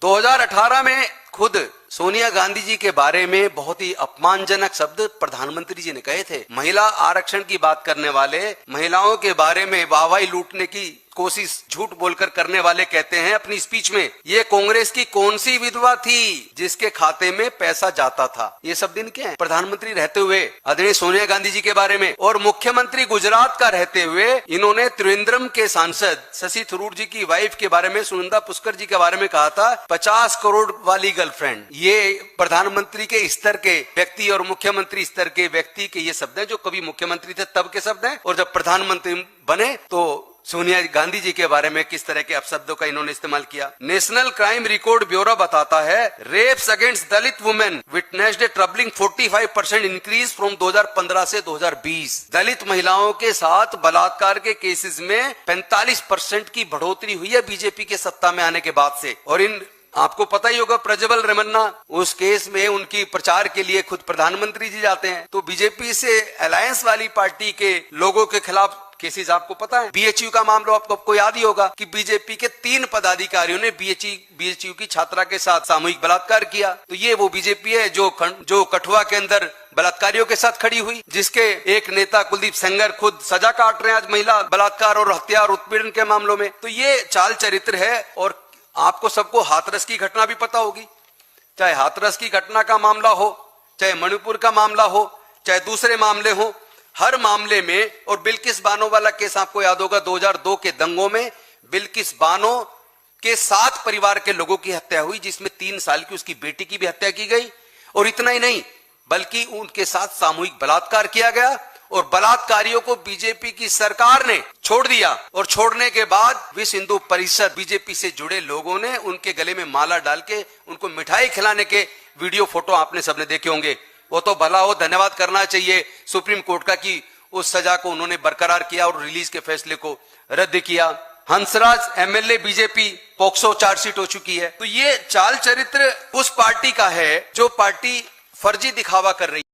2018 में खुद सोनिया गांधी जी के बारे में बहुत ही अपमानजनक शब्द प्रधानमंत्री जी ने कहे थे। महिला आरक्षण की बात करने वाले, महिलाओं के बारे में वाहवाही लूटने की कोशिश झूठ बोलकर करने वाले कहते हैं अपनी स्पीच में, ये कांग्रेस की कौन सी विधवा थी जिसके खाते में पैसा जाता था। ये सब दिन क्या है प्रधानमंत्री रहते हुए आदरणीय सोनिया गांधी जी के बारे में। और मुख्यमंत्री गुजरात का रहते हुए इन्होंने त्रिवेंद्रम के सांसद शशि थरूर जी की वाइफ के बारे में, सुनंदा पुष्कर जी के बारे में कहा था 50 करोड़ वाली गर्लफ्रेंड। ये प्रधानमंत्री के स्तर के व्यक्ति और मुख्यमंत्री स्तर के व्यक्ति के ये शब्द हैं, जो कभी मुख्यमंत्री थे तब के शब्द हैं, और जब प्रधानमंत्री बने तो सोनिया गांधी जी के बारे में किस तरह के अपशब्दों का इन्होंने इस्तेमाल किया। नेशनल क्राइम रिकॉर्ड ब्यूरो बताता है rapes against Dalit women witnessed a troubling 45% increase from 2015 से 2020। दलित महिलाओं के साथ बलात्कार के केसेस में 45% की बढ़ोतरी हुई है बीजेपी के सत्ता में आने के बाद से। और इन आपको पता ही होगा प्रज्वल रेवन्ना, उस केस में उनकी प्रचार के लिए खुद प्रधानमंत्री जी जाते हैं। तो बीजेपी से अलायंस वाली पार्टी के लोगों के खिलाफ केसेस आपको पता है। बीएचयू का मामला आपको याद ही होगा कि बीजेपी के 3 पदाधिकारियों ने बीएचयू की छात्रा के साथ सामूहिक बलात्कार किया। तो ये वो बीजेपी है जो कठुआ के अंदर बलात्कारियों के साथ खड़ी हुई, जिसके एक नेता कुलदीप सेंगर खुद सजा काट रहे हैं आज महिला बलात्कार और हत्या और उत्पीड़न के मामलों में। तो ये चाल चरित्र है। और आपको सबको हाथरस की घटना भी पता होगी, चाहे हाथरस की घटना का मामला हो, चाहे मणिपुर का मामला हो, चाहे दूसरे मामले हो, हर मामले में। और बिल्किस बानो वाला केस आपको याद होगा, 2002 के दंगों में बिल्किस बानो के 7 परिवार के लोगों की हत्या हुई, जिसमें 3 साल की उसकी बेटी की भी हत्या की गई। और इतना ही नहीं, बल्कि उनके साथ सामूहिक बलात्कार किया गया और बलात्कारियों को बीजेपी की सरकार ने छोड़ दिया। और छोड़ने के बाद विश्व हिंदू परिषद बीजेपी से जुड़े लोगों ने उनके गले में माला डाल के उनको मिठाई खिलाने के वीडियो फोटो आपने सबने देखे होंगे। वो तो भला हो, धन्यवाद करना चाहिए सुप्रीम कोर्ट का कि उस सजा को उन्होंने बरकरार किया और रिलीज के फैसले को रद्द किया। Hansraj MLA BJP POCSO chargesheet हो चुकी है। तो ये चाल चरित्र उस पार्टी का है जो पार्टी फर्जी दिखावा कर रही है।